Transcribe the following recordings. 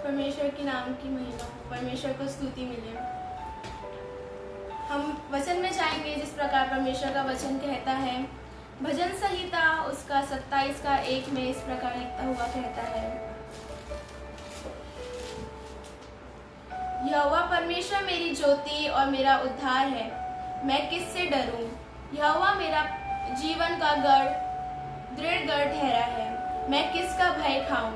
परमेश्वर के नाम की महिमा हो, परमेश्वर को स्तुति मिले। हम वचन में जाएंगे जिस प्रकार परमेश्वर का वचन कहता है। भजन संहिता उसका 27 का 1 में इस प्रकार लिखता हुआ कहता है, यहोवा परमेश्वर मेरी ज्योति और मेरा उद्धार है, मैं किससे डरूं। यहोवा मेरा जीवन का गढ़, दृढ़ गढ़ ठहरा है, मैं किसका भय खाऊं।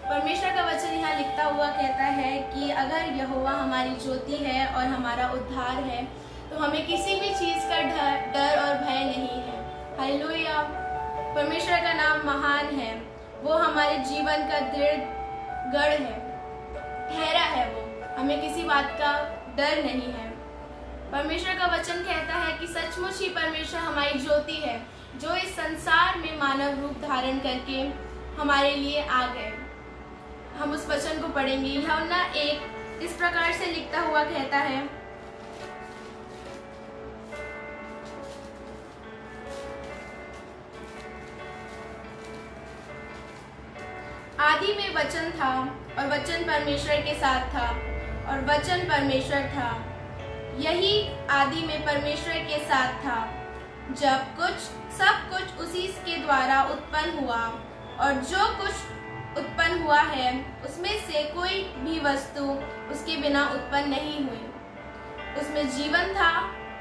परमेश्वर का वचन यहाँ लिखता हुआ कहता है कि अगर यहोवा हमारी ज्योति है और हमारा उद्धार है तो हमें किसी भी चीज का डर और भय नहीं है। हालेलुया। परमेश्वर का नाम महान है, वो हमारे जीवन का दृढ़ गढ़ है, ठहरा है, वो हमें किसी बात का डर नहीं है। परमेश्वर का वचन कहता है कि सचमुच ही परमेश्वर हमारी ज्योति है, जो इस संसार में मानव रूप धारण करके हमारे लिए आ गए। हम उस वचन को पढ़ेंगे। यूहन्ना 1 इस प्रकार से लिखता हुआ कहता है, आदि में वचन था और वचन परमेश्वर के साथ था और वचन परमेश्वर था। यही आदि में परमेश्वर के साथ था। जब सब कुछ उसी के द्वारा उत्पन्न हुआ और जो कुछ उत्पन्न हुआ है उसमें से कोई भी वस्तु उसके बिना उत्पन्न नहीं हुई। उसमें जीवन था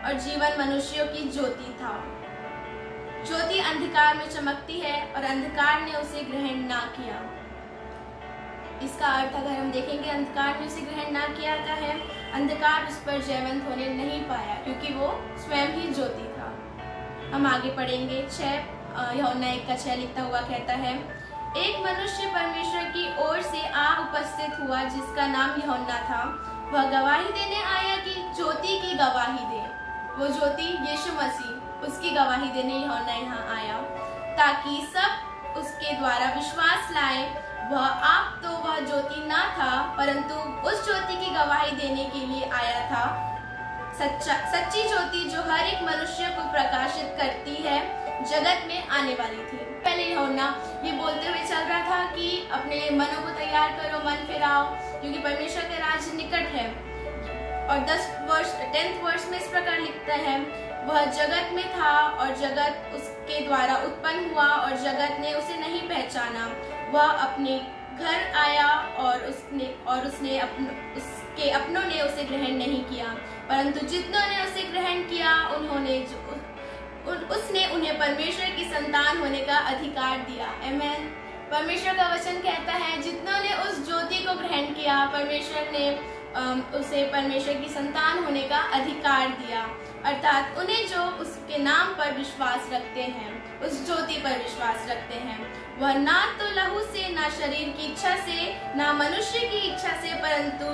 और जीवन मनुष्यों की ज्योति था। ज्योति अंधकार में चमकती है और अंधकार ने उसे ग्रहण ना किया। इसका अर्थ अगर हम देखेंगे, अंधकार ने उसे ग्रहण ना किया का है, अंधकार उस पर जयवंत होने नहीं पाया क्योंकि वो स्वयं ही ज्योति था। हम आगे पढ़ेंगे। 6 यूहन्ना 1 का 6 लिखता हुआ कहता है, एक मनुष्य परमेश्वर की ओर से आ उपस्थित हुआ जिसका नाम यूहन्ना था। वह गवाही देने आया कि ज्योति की गवाही दे। वो ज्योति यीशु मसीह, उसकी गवाही देने यूहन्ना यहाँ आया ताकि सब उसके द्वारा विश्वास लाए। वह ज्योति ना था परंतु उस ज्योति की गवाही देने के लिए आया था। सच्ची ज्योति जो हर एक मनुष्य को प्रकाशित करती है, जगत में आने वाली थी। पहले यूहन्ना ये बोलते हुए चल रहा था कि अपने मनों को तैयार करो, मन फिराओ, क्योंकि परमेश्वर का राज्य निकट है। और 10th वर्ष में इस प्रकार लिखता है, वह जगत में था और जगत उसके द्वारा उत्पन्न हुआ और जगत ने उसे नहीं पहचाना। वह अपने घर आया और उसके अपनों ने उसे ग्रहण नहीं किया, परंतु जितनों ने उसे ग्रहण किया उसने उन्हें परमेश्वर की संतान होने का अधिकार दिया। आमीन। परमेश्वर का वचन कहता है, जितनों ने उस ज्योति को ग्रहण किया, परमेश्वर ने उसे परमेश्वर की संतान होने का अधिकार दिया, अर्थात उन्हें जो उसके नाम पर विश्वास रखते हैं, उस ज्योति पर विश्वास रखते हैं। वह ना तो लहू से, ना शरीर की इच्छा से, ना मनुष्य की इच्छा से, परंतु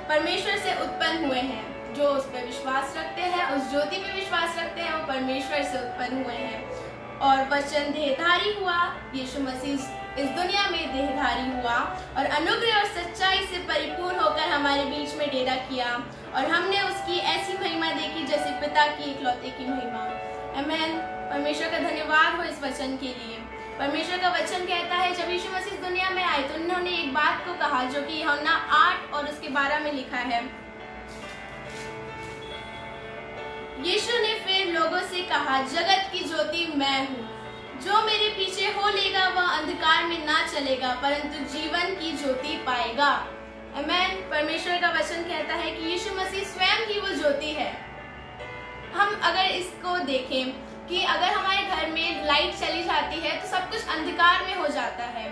परमेश्वर से उत्पन्न हुए हैं। जो उस पर विश्वास रखते हैं, उस ज्योति में विश्वास रखते हैं, वो परमेश्वर से उत्पन्न हुए हैं। और वचन देहधारी हुआ, यीशु मसीह इस दुनिया में देहधारी हुआ और अनुग्रह और सच्चाई से परिपूर्ण होकर हमारे बीच में डेरा किया और हमने उसकी ऐसी महिमा देखी जैसे पिता की इकलौते की महिमा। आमीन। परमेश्वर का धन्यवाद हो इस वचन के लिए। परमेश्वर का वचन कहता है, जब यीशु मसीह दुनिया में आए तो उन्होंने एक बात को कहा जो कि यूहन्ना 8 और उसके 12 में लिखा है। यीशु ने फिर लोगों से कहा, जगत की ज्योति मैं हूँ। जो मेरे पीछे हो लेगा वह अंधकार में ना चलेगा परंतु जीवन की ज्योति पाएगा। आमीन। परमेश्वर का वचन कहता है कि यीशु मसीह स्वयं ही वो ज्योति है। हम अगर इसको देखें कि अगर हमारे घर में लाइट चली जाती है तो सब कुछ अंधकार में हो जाता है।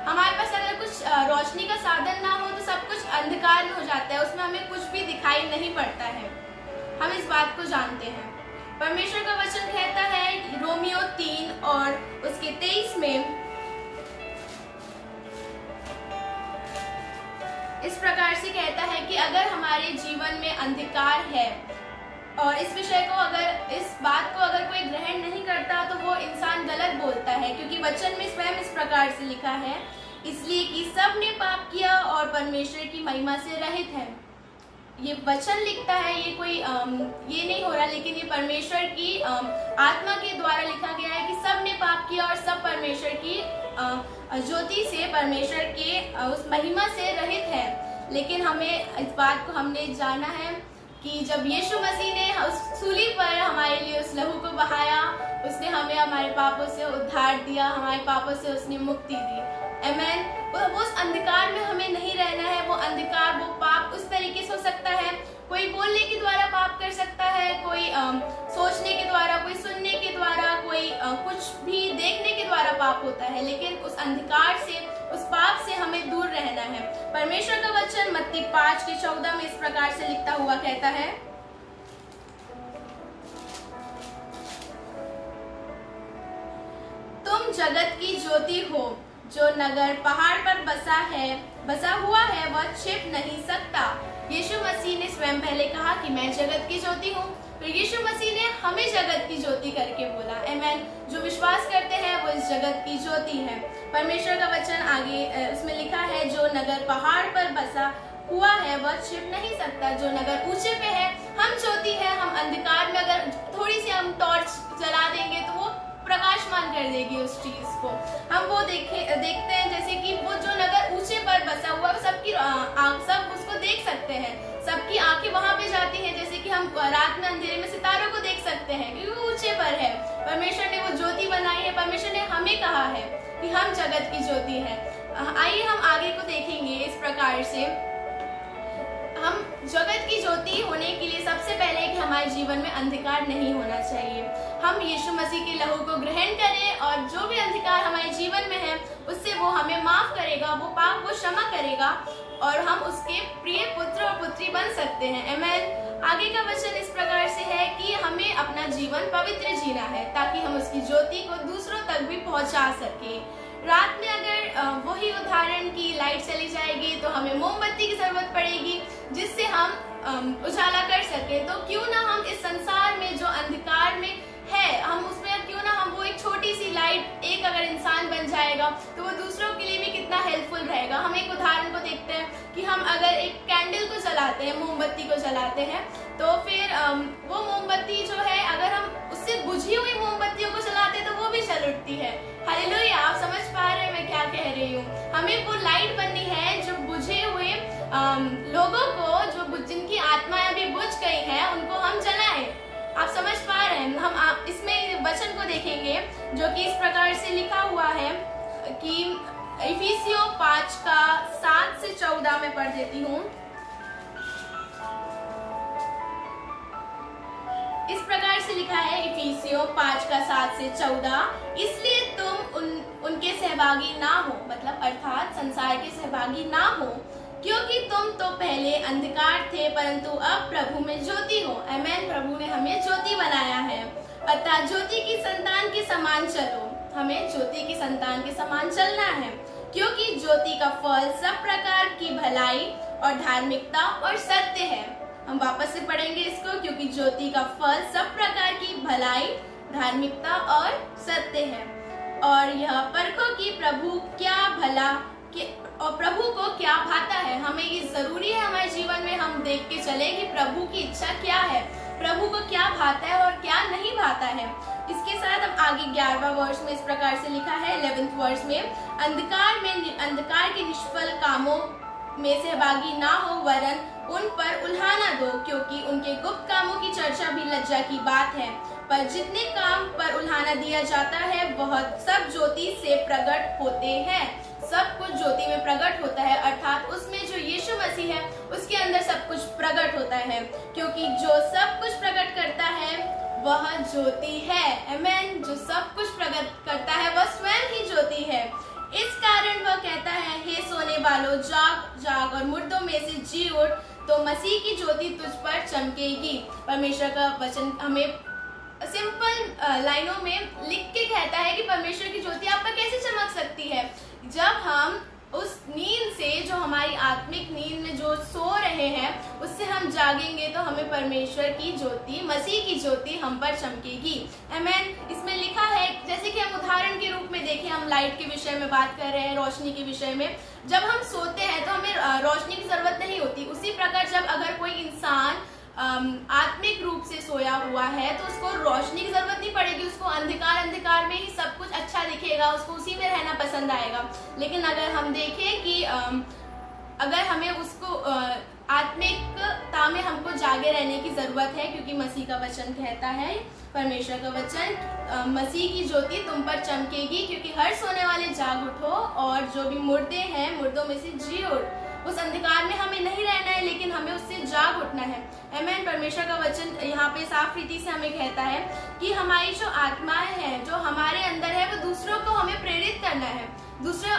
हमारे पास अगर कुछ रोशनी का साधन ना हो तो सब कुछ अंधकार में हो जाता है, उसमें हमें कुछ भी दिखाई नहीं पड़ता है। हम इस बात को जानते हैं। परमेश्वर का वचन कहता है रोमियो 3 और उसके 23 में इस प्रकार से कहता है कि अगर हमारे जीवन में अंधकार है और इस बात को अगर कोई ग्रहण नहीं करता तो वो इंसान गलत बोलता है, क्योंकि वचन में स्वयं इस प्रकार से लिखा है, इसलिए कि सब ने पाप किया और परमेश्वर की महिमा से रहित है। ये वचन लिखता है, ये कोई ये नहीं हो रहा, लेकिन ये परमेश्वर की आत्मा के द्वारा लिखा गया है कि सब ने पाप किया और सब परमेश्वर की ज्योति से, परमेश्वर के उस महिमा से रहित है। लेकिन हमें इस बात को हमने जाना है कि जब यीशु मसीह ने उस सूली पर हमारे लिए उस लहू को बहाया, उसने हमें हमारे पापों से उद्धार दिया, हमारे पापों से उसने मुक्ति दी। आमीन। वो उस अंधकार में हमें नहीं रहना है। वो अंधकार, वो पाप उस तरीके से हो सकता है, कोई बोलने के द्वारा पाप कर सकता है, कोई सोचने के द्वारा, कोई सुनने के द्वारा, कोई कुछ भी देखने के द्वारा पाप होता है। लेकिन उस अंधकार से, उस पाप से हमें दूर रहना है। परमेश्वर का वचन मत्ती 5:14 में इस प्रकार से लिखता हुआ कहता है, तुम जगत की ज्योति हो। जो नगर पहाड़ पर बसा हुआ है वह छिप नहीं सकता। यीशु मसीह ने स्वयं पहले कहा कि मैं जगत की ज्योति हूँ। तो यीशु मसीह ने हमें जगत की ज्योति करके बोला। आमीन। जो विश्वास करते हैं वो इस जगत की ज्योति है। परमेश्वर का वचन आगे उसमें लिखा है, जो नगर पहाड़ पर बसा हुआ है वह छिप नहीं सकता। जो नगर ऊंचे पे है, हम ज्योति है, हम अंधकार में अगर थोड़ी सी हम टॉर्च जला देंगे तो वो प्रकाशमान कर देगी उस चीज को। हम वो देखते हैं जैसे कि वो जो नगर ऊंचे पर बसा हुआ है, सबकी सब उसको देख सकते हैं, सबकी आंखें वहां पे जाती हैं। जैसे कि हम रात में अंधेरे में सितारों को देख सकते हैं क्योंकि वो ऊंचे पर है। परमेश्वर ने वो ज्योति बनाई है। परमेश्वर ने हमें कहा है कि हम जगत की ज्योति है। आइए हम आगे को देखेंगे इस प्रकार से। हम जगत की ज्योति होने के लिए सबसे पहले कि हमारे जीवन में अंधकार नहीं होना चाहिए। हम यीशु मसीह के लहू को ग्रहण करें और जो भी अंधकार हमारे जीवन में है उससे वो हमें माफ करेगा, वो पाप वो क्षमा करेगा और हम उसके प्रिय पुत्र और पुत्री बन सकते हैं। आमीन। आगे का वचन इस प्रकार से है कि हमें अपना जीवन पवित्र जीना है ताकि हम उसकी ज्योति को दूसरों तक भी पहुंचा सके। रात में अगर वही उदाहरण की लाइट चली जाएगी तो हमें मोमबत्ती की जरूरत पड़ेगी जिससे हम उजाला कर सके। तो क्यों ना हम इस संसार में जो अंधकार में है, हम उसमें क्यों ना हम वो एक छोटी सी लाइट, एक अगर इंसान बन जाएगा तो वो दूसरों के लिए भी कितना हेल्पफुल रहेगा। हम एक उदाहरण को देखते हैं कि हम अगर एक कैंडल को जलाते हैं, मोमबत्ती को जलाते हैं, तो फिर वो मोमबत्ती जो है अगर हम उससे बुझी हुई मोमबत्तियों को जलाते हैं तो वो भी जल उठती है। हालेलुया। आप समझ पा रहे हैं मैं क्या कह रही हूँ। हमें वो लाइट बननी है जो बुझे हुए लोगों को, जो जिनकी आत्माएं अभी बुझ गई हैं, उनको हम जलाएं। आप समझ पा रहे हैं। हम इसमें वचन को देखेंगे जो कि इस प्रकार से लिखा हुआ है कि इफिसियों 5:7-14 में पढ़ देती हूँ। इस प्रकार से लिखा है इफिसियों 5:7-14, इसलिए तुम उनके सहभागी ना हो, मतलब अर्थात संसार के सहभागी ना हो, क्योंकि तुम तो पहले अंधकार थे परंतु अब प्रभु में ज्योति हो। आमीन। प्रभु ने हमें ज्योति बनाया है, अतः ज्योति की संतान के समान चलो। हमें ज्योति की संतान के समान चलना है क्योंकि ज्योति का फल सब प्रकार की भलाई और धार्मिकता और सत्य है। हम वापस से पढ़ेंगे इसको, क्योंकि ज्योति का फल सब प्रकार की भलाई, धार्मिकता और सत्य है, और यह परखो कि प्रभु क्या भला और प्रभु को क्या भाता है। हमें ये जरूरी है हमारे जीवन में हम देख के चले कि प्रभु की इच्छा क्या है, प्रभु को क्या भाता है और क्या नहीं भाता है। इसके साथ अब आगे 11वां वर्ष में इस प्रकार से लिखा है, 11th वर्ष में, अंधकार के निष्फल कामों में सहभागी ना हो, वरन उन पर उल्हाना दो, क्योंकि उनके गुप्त कामों की चर्चा भी लज्जा की बात है। पर जितने काम पर उल्हाना दिया जाता है वह सब ज्योति से प्रकट होते हैं। सब कुछ ज्योति में प्रकट होता है, अर्थात उसमें जो यीशु मसीह है उसके अंदर सब कुछ प्रकट होता है, क्योंकि जो सब कुछ प्रकट करता है वह ज्योति है। आमीन। जो सब कुछ प्रकट करता है वह स्वयं ही ज्योति है। इस कारण वह कहता है, हे सोने वालों, जाग जाग और मुर्दों में से जी उठ, तो मसीह की ज्योति तुझ पर चमकेगी। परमेश्वर का वचन हमें सिंपल लाइनों में लिख के कहता है कि परमेश्वर की ज्योति आप पर कैसे चमक सकती है। जब हम उस नींद से, जो हमारी आत्मिक नींद में जो सो रहे हैं, उससे हम जागेंगे तो हमें परमेश्वर की ज्योति, मसीह की ज्योति हम पर चमकेगी। आमीन। इसमें लिखा है, जैसे कि हम उदाहरण के रूप में देखें, हम लाइट के विषय में बात कर रहे हैं, रोशनी के विषय में। जब हम सोते हैं तो हमें रोशनी की जरूरत नहीं होती। उसी प्रकार जब अगर कोई इंसान आत्मिक रूप से सोया हुआ है तो उसको रोशनी की जरूरत नहीं पड़ेगी, उसको अंधकार में ही सब कुछ अच्छा दिखेगा, उसको उसी में रहना पसंद आएगा। लेकिन अगर हम देखें कि अगर हमें उसको आत्मिकता में हमको जागे रहने की जरूरत है, क्योंकि मसीह का वचन कहता है, परमेश्वर का वचन, मसीह की ज्योति तुम पर चमकेगी, क्योंकि हर सोने वाले जाग उठो और जो भी मुर्दे हैं मुर्दों में से जी उठ। उस अंधकार में हमें नहीं रहना है, लेकिन हमें उससे जाग उठना है। आमीन। परमेश्वर का वचन यहाँ पे साफ रीति से हमें कहता है कि हमारी जो आत्माएं हैं, जो हमारे अंदर है, वो दूसरों को हमें प्रेरित करना है। दूसरे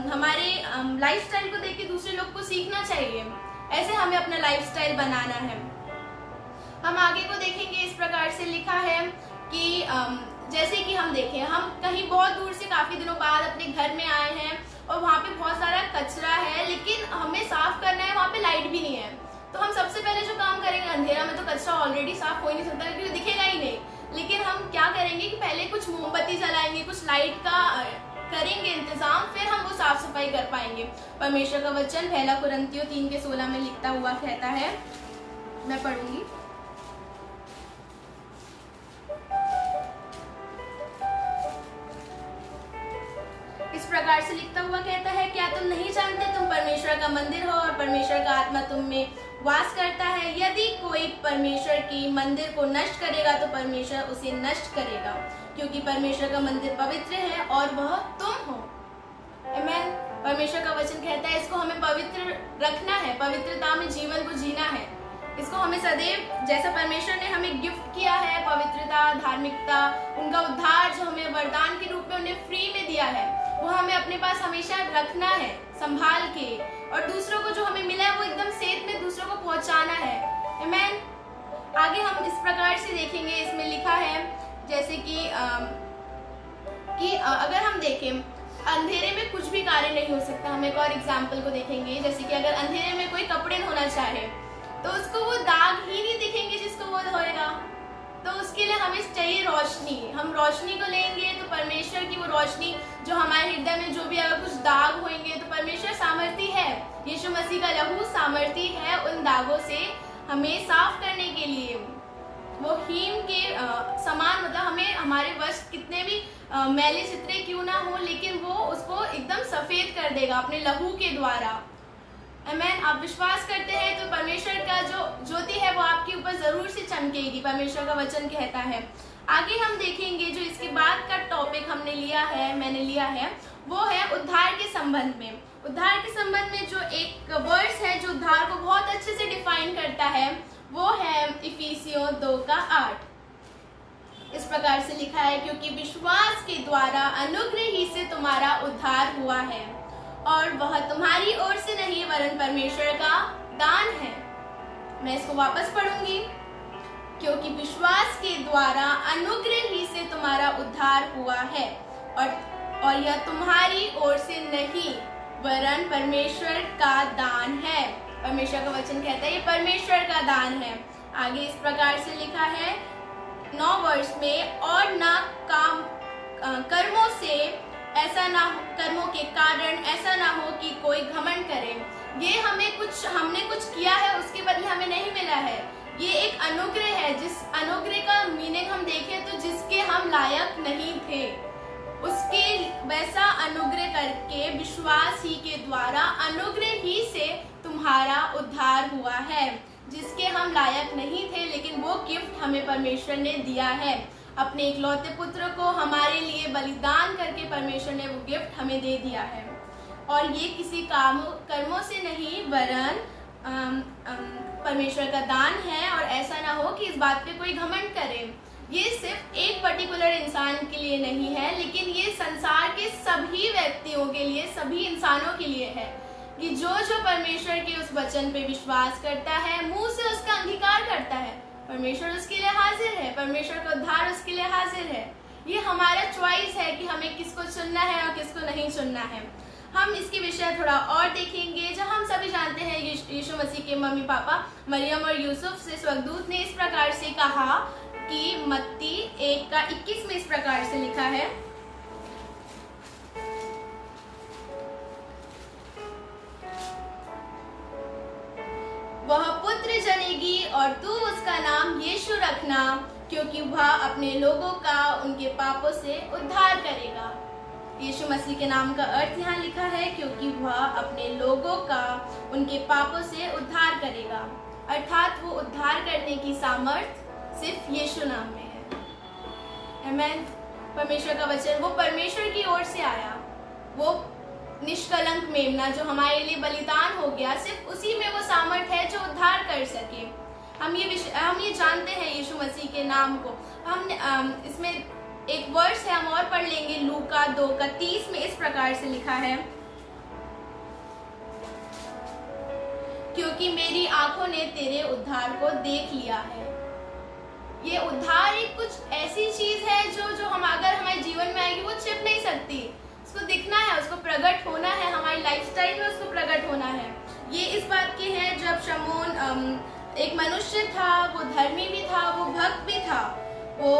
हमारे लाइफस्टाइल को देख के दूसरे लोग को सीखना चाहिए। ऐसे हमें अपना लाइफस्टाइल बनाना है। हम आगे को देखेंगे, इस प्रकार से लिखा है कि जैसे कि हम देखें, हम कहीं बहुत दूर से काफी दिनों बाद अपने घर में आए हैं और वहाँ पे बहुत सारा कचरा है, लेकिन हमें साफ करना है, वहाँ पे लाइट भी नहीं है। तो हम सबसे पहले जो काम करेंगे, अंधेरा में तो कचरा ऑलरेडी साफ हो ही नहीं सकता क्योंकि दिखेगा ही नहीं, लेकिन हम क्या करेंगे कि पहले कुछ मोमबत्ती जलाएंगे, कुछ लाइट का करेंगे इंतजाम, फिर हम वो साफ सफाई कर पाएंगे। परमेश्वर का वचन 1 कुरिन्थियों 3:16 में लिखता हुआ कहता है, मैं पढ़ूंगी। इस प्रकार से लिखता हुआ कहता है, क्या तुम नहीं जानते तुम परमेश्वर का मंदिर हो और परमेश्वर का आत्मा तुम में वास करता है? यदि कोई परमेश्वर की मंदिर को नष्ट करेगा तो परमेश्वर उसे नष्ट करेगा, क्योंकि परमेश्वर का मंदिर पवित्र है और वह तुम हो। आमीन। परमेश्वर का वचन कहता है इसको हमें पवित्र रखना है, पवित्रता में जीवन को जीना है। इसको हमें सदैव, जैसा परमेश्वर ने हमें गिफ्ट किया है, पवित्रता, धार्मिकता, उनका उद्धार जो हमें वरदान के रूप में उन्हें फ्री में दिया है, वो हमें अपने पास हमेशा रखना है संभाल के, और दूसरों को जो हमें मिला है वो एकदम सेफ में दूसरों को पहुंचाना है। आमीन। आगे हम इस प्रकार से देखेंगे, इसमें लिखा है जैसे कि अगर हम देखें, अंधेरे में कुछ भी कार्य नहीं हो सकता। हम एक और एग्जाम्पल को देखेंगे, जैसे कि अगर अंधेरे में कोई कपड़े धोना चाहे तो उसको वो दाग ही नहीं दिखेंगे जिसको वो धोएगा। तो उसके लिए हमें चाहिए रोशनी। हम रोशनी को लेंगे तो परमेश्वर की वो रोशनी जो हमारे हृदय में जो भी अगर कुछ दाग होंगे तो परमेश्वर सामर्थी है, यीशु मसीह का लहू सामर्थी है उन दागों से हमें साफ करने के लिए। वो हीम के समान, मतलब हमें हमारे वस्त्र कितने भी मैले चित्रे क्यों ना हो, लेकिन वो उसको एकदम सफेद कर देगा अपने लहू के द्वारा। आमीन। आप विश्वास करते हैं तो परमेश्वर का जो ज्योति है वो आपके ऊपर जरूर से चमकेगी, परमेश्वर का वचन कहता है। आगे हम देखेंगे, जो इसके बाद का टॉपिक मैंने लिया है वो है उद्धार के संबंध में। उद्धार के संबंध में जो एक वर्स है जो उद्धार को बहुत अच्छे से डिफाइन करता है वो है इफिसियों 2:8। इस प्रकार से लिखा है, क्योंकि विश्वास के द्वारा अनुग्रह ही से तुम्हारा उद्धार हुआ है, और वह तुम्हारी ओर से नहीं वरन परमेश्वर का दान है। मैं इसको वापस पढ़ूंगी, क्योंकि विश्वास के द्वारा अनुग्रह ही से तुम्हारा उद्धार हुआ है, और यह तुम्हारी ओर से नहीं वरन परमेश्वर का दान है। परमेश्वर का वचन कहता है ये परमेश्वर का दान है। आगे इस प्रकार से लिखा है 9 वर्ष में, और न कर्मों से ऐसा ना हो, कर्मों के कारण ऐसा ना हो कि कोई घमंड करे। ये हमने कुछ किया है उसके बदले हमें नहीं मिला है, ये एक अनुग्रह है। जिस अनुग्रह का मीनिंग हम देखें तो जिसके हम लायक नहीं थे, उसके वैसा अनुग्रह करके विश्वास ही के द्वारा अनुग्रह ही से तुम्हारा उद्धार हुआ है, जिसके हम लायक नहीं थे, लेकिन वो गिफ्ट हमें परमेश्वर ने दिया है। अपने इकलौते पुत्र को हमारे लिए बलिदान करके परमेश्वर ने वो गिफ्ट हमें दे दिया है, और ये किसी कर्मों से नहीं वरन परमेश्वर का दान है, और ऐसा ना हो कि इस बात पे कोई घमंड करे। ये सिर्फ एक पर्टिकुलर इंसान के लिए नहीं है, लेकिन ये संसार के सभी व्यक्तियों के लिए, सभी इंसानों के लिए है, कि जो परमेश्वर के उस वचन पे विश्वास करता है, मुंह से उसका अंगीकार करता है, परमेश्वर उसके लिए हाजिर है, परमेश्वर का उद्धार उसके लिए हाजिर है। ये हमारा चॉइस है कि हमें किसको चुनना है और किसको नहीं चुनना है। हम इसके विषय थोड़ा और देखेंगे। जो हम सभी जानते हैं, यीशु मसीह के मम्मी पापा मरियम और यूसुफ से स्वर्गदूत ने इस प्रकार से कहा कि मत्ती 1:21 में इस प्रकार से लिखा है, वह पुत्र पुत्र जनेगी और तू उसका नाम यीशु रखना, क्योंकि वह अपने लोगों का उनके पापों से उद्धार करेगा। यीशु मसीह के नाम का अर्थ यहाँ लिखा है, क्योंकि वह अपने लोगों का उनके पापों से उद्धार करेगा, अर्थात वो उद्धार करने की सामर्थ सिर्फ यीशु नाम में है। आमीन। परमेश्वर का वचन वो परमेश्वर की ओर से आया, वो निष्कलंक मेमना जो हमारे लिए बलिदान हो गया, सिर्फ उसी में वो सामर्थ है जो उद्धार कर सके। हम ये जानते हैं यीशु मसीह के नाम को। हम इसमें एक वर्स है, हम और पढ़ लेंगे। लूका 2:30 में इस प्रकार से लिखा है, क्योंकि मेरी आंखों ने तेरे उद्धार को देख लिया है। ये उद्धार एक कुछ ऐसी चीज है जो हम अगर हमारे जीवन में आएगी वो छिप नहीं सकती। उसको दिखना है, उसको प्रकट होना है, हमारी लाइफस्टाइल में उसको प्रकट होना है। ये इस बात की है, जब शमून एक मनुष्य था, वो धर्मी भी था, वो भक्त भी था, वो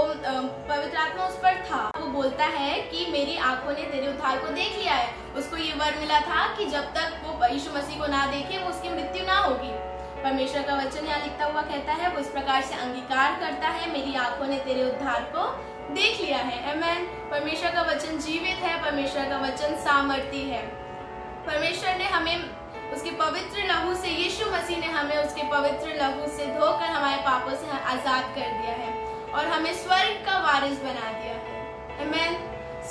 पवित्र आत्मा उस पर था। वो बोलता है कि मेरी आंखों ने तेरे उद्धार को देख लिया है। उसको ये वर मिला था कि जब तक वो यीशु मसीह को ना देखे वो उसकी मृत्यु ना होगी। परमेश्वर का वचन यहाँ लिखता हुआ कहता है, वो इस प्रकार से अंगीकार करता है, मेरी आंखों ने तेरे उद्धार को देख लिया है। आमीन। परमेश्वर का वचन जीवित है, परमेश्वर का वचन सामर्थी है। परमेश्वर ने हमें उसके पवित्र लहू से, यीशु मसीह ने हमें उसके पवित्र लहू से धोकर हमारे पापों से आजाद कर दिया है और हमें स्वर्ग का वारिस बना दिया है। आमीन।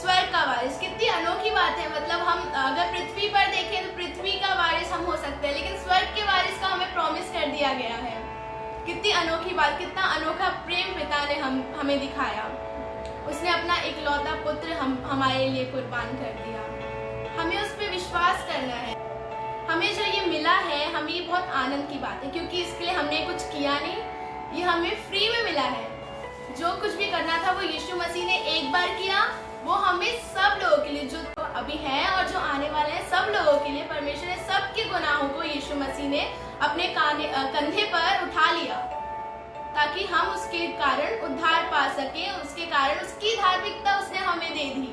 स्वर्ग का वारिस, कितनी अनोखी बात है। मतलब हम अगर पृथ्वी पर देखें तो पृथ्वी का वारिस हम हो सकते हैं, लेकिन स्वर्ग के वारिस का हमें प्रॉमिस कर दिया गया है। कितनी अनोखी बात, कितना अनोखा प्रेम पिता ने हमें दिखाया। उसने अपना इकलौता पुत्र हमारे लिए कुर्बान कर दिया। हमें उस पर विश्वास करना है। हमें जो ये मिला है, हमें ये बहुत आनंद की बात है, क्योंकि इसके लिए हमने कुछ किया नहीं, ये हमें फ्री में मिला है। जो कुछ भी करना था वो यीशु मसीह ने एक बार किया, वो हमें सब लोगों के लिए, जो अभी हैं और जो आने वाले हैं, सब लोगों के लिए परमेश्वर ने सबके गुनाहों को यीशु मसीह ने अपने कंधे पर उठा लिया, ताकि हम उसके कारण उद्धार पा सके। उसके कारण उसकी धार्मिकता उसने हमें दे दी।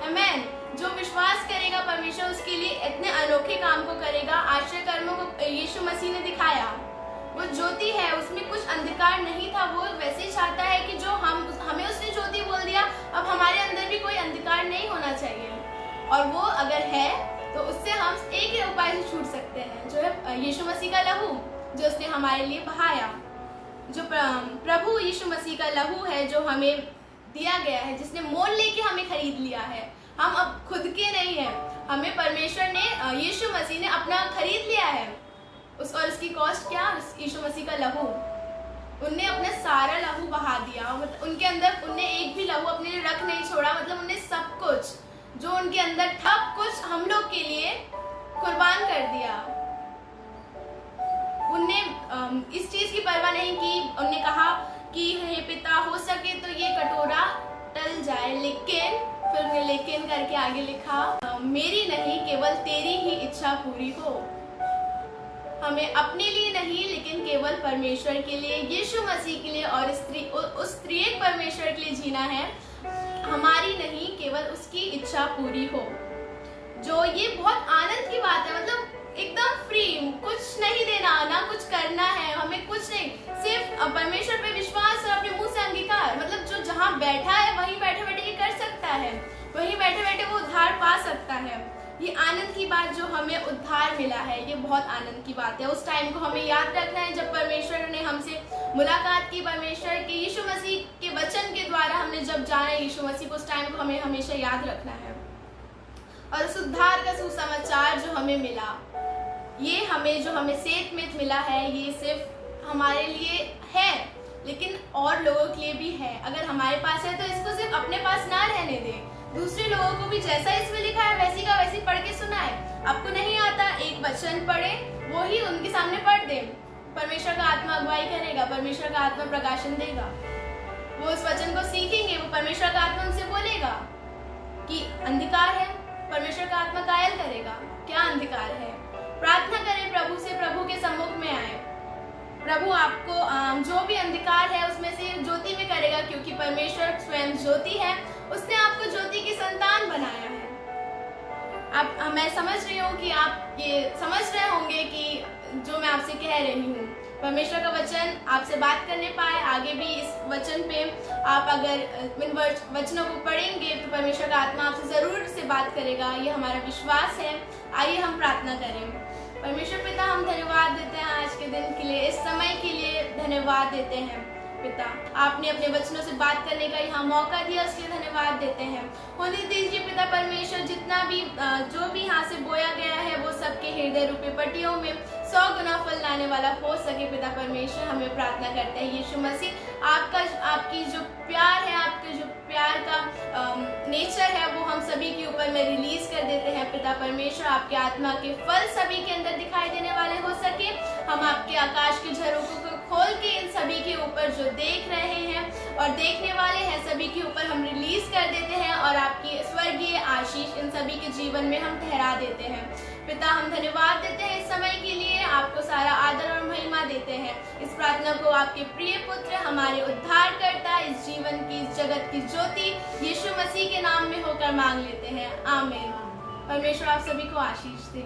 आमीन। जो विश्वास करेगा परमेश्वर उसके लिए इतने अनोखे काम को करेगा। आश्चर्य कर्मों को यीशु मसीह ने दिखाया। वो ज्योति है, उसमें कुछ अंधकार नहीं था। वो वैसे ही चाहता है कि जो हमें उसने ज्योति बोल दिया, अब हमारे अंदर भी कोई अंधकार नहीं होना चाहिए। और वो अगर है तो उससे हम एक ही उपाय से छूट सकते हैं, जो है यीशु मसीह का लहू, जो उसने हमारे लिए बहाया। जो प्रभु यीशु मसीह का लहू है, जो हमें दिया गया है, जिसने मोल लेके हमें खरीद लिया है। हम अब खुद के नहीं है, हमें परमेश्वर ने, यीशु मसीह ने अपना खरीद लिया है। और उसकी कॉस्ट क्या? यीशु मसीह का लहू। उनने अपना सारा लहू बहा दिया। मतलब उनके अंदर उनने एक भी लहू अपने लिए रख नहीं छोड़ा। मतलब उनने सब कुछ जो उनके अंदर था, कुछ हम लोग के लिए कुर्बान कर दिया। उनने इस चीज की परवाह नहीं की। उनने कहा कि हे पिता, हो सके तो ये कटोरा टल जाए, लेकिन फिर उन्हें लेकिन करके आगे लिखा, मेरी नहीं केवल तेरी ही इच्छा पूरी हो। हमें अपने लिए नहीं, लेकिन केवल परमेश्वर के लिए, यीशु मसीह के लिए और उस त्रिएक परमेश्वर के लिए जीना है। हमारी नहीं, केवल उसकी इच्छा पूरी हो। जो ये बहुत आनंद की बात है। मतलब एकदम फ्री, कुछ नहीं देना, ना कुछ करना है, हमें कुछ नहीं, सिर्फ परमेश्वर पे विश्वास और अपने मुंह से अंगीकार। मतलब जो जहाँ बैठा है वहीं बैठे बैठे ये कर सकता है, वहीं बैठे बैठे वो उद्धार पा सकता है। ये आनंद की बात जो हमें उद्धार मिला है, ये बहुत आनंद की बात है। उस टाइम को हमें याद रखना है जब परमेश्वर ने हमसे मुलाकात की। परमेश्वर के यीशु मसीह के वचन के द्वारा हमने जब जाना यीशु मसीह को, उस टाइम को हमें हमेशा याद रखना है। और उस उद्धार का सुसमाचार जो हमें मिला, ये हमें सेत में मिला है, ये सिर्फ हमारे लिए है, लेकिन और लोगों के लिए भी है। अगर हमारे पास है तो इसको सिर्फ अपने पास ना रहने दे, दूसरे लोगों को भी जैसा इसमें लिखा है वैसी का वैसी पढ़ के सुनाए। आपको नहीं आता, एक वचन पढ़े, वो ही उनके सामने पढ़ दे। परमेश्वर का आत्मा अगुवाई करेगा, परमेश्वर का आत्मा प्रकाशन देगा। वो उस वचन को सीखेंगे, वो परमेश्वर का आत्मा उनसे बोलेगा कि अंधकार है, परमेश्वर का आत्मा कायल करेगा, क्या अंधकार है। प्रार्थना करें प्रभु से, प्रभु के सम्मुख में आए। प्रभु आपको जो भी अंधकार है उसमें से ज्योति में करेगा, क्योंकि परमेश्वर स्वयं ज्योति है। उसने आपको ज्योति की संतान बनाया है। मैं समझ रही हूँ कि आप ये समझ रहे होंगे कि जो मैं आपसे कह रही हूँ, परमेश्वर का वचन आपसे बात करने पाए। आगे भी इस वचन पे आप अगर इन वचनों को पढ़ेंगे तो परमेश्वर का आत्मा आपसे जरूर से बात करेगा, ये हमारा विश्वास है। आइए हम प्रार्थना करें। परमेश्वर पिता, हम धन्यवाद देते हैं आज के दिन के लिए, इस समय के लिए धन्यवाद देते हैं। पिता, आपने अपने वचनों से बात करने का यहाँ मौका दिया, उसके लिए धन्यवाद देते हैं। होने दीजिए पिता परमेश्वर, जितना भी जो भी यहाँ से बोया गया है वो सबके हृदय रूपी पट्टियों में 100 गुना फल लाने वाला हो सके। पिता परमेश्वर, हमें प्रार्थना करते हैं यीशु मसीह, आपकी जो प्यार है, आपके जो प्यार का नेचर है वो हम सभी के ऊपर में रिलीज कर देते हैं। पिता परमेश्वर, आपके आत्मा के फल सभी के अंदर दिखाई देने वाले हो सके। हम आपके आकाश के झरोखों को खोल के इन सभी के ऊपर जो देख रहे हैं और देखने वाले हैं सभी के ऊपर हम रिलीज कर देते हैं, और आपकी स्वर्गीय आशीष इन सभी के जीवन में हम ठहरा देते हैं। पिता, हम धन्यवाद देते हैं इस समय के लिए, आपको सारा आदर और महिमा देते हैं। इस प्रार्थना को आपके प्रिय पुत्र, हमारे उद्धारकर्ता, इस जीवन की, इस जगत की ज्योति यीशु मसीह के नाम में होकर मांग लेते हैं। आमीन। परमेश्वर आप सभी को आशीष दे।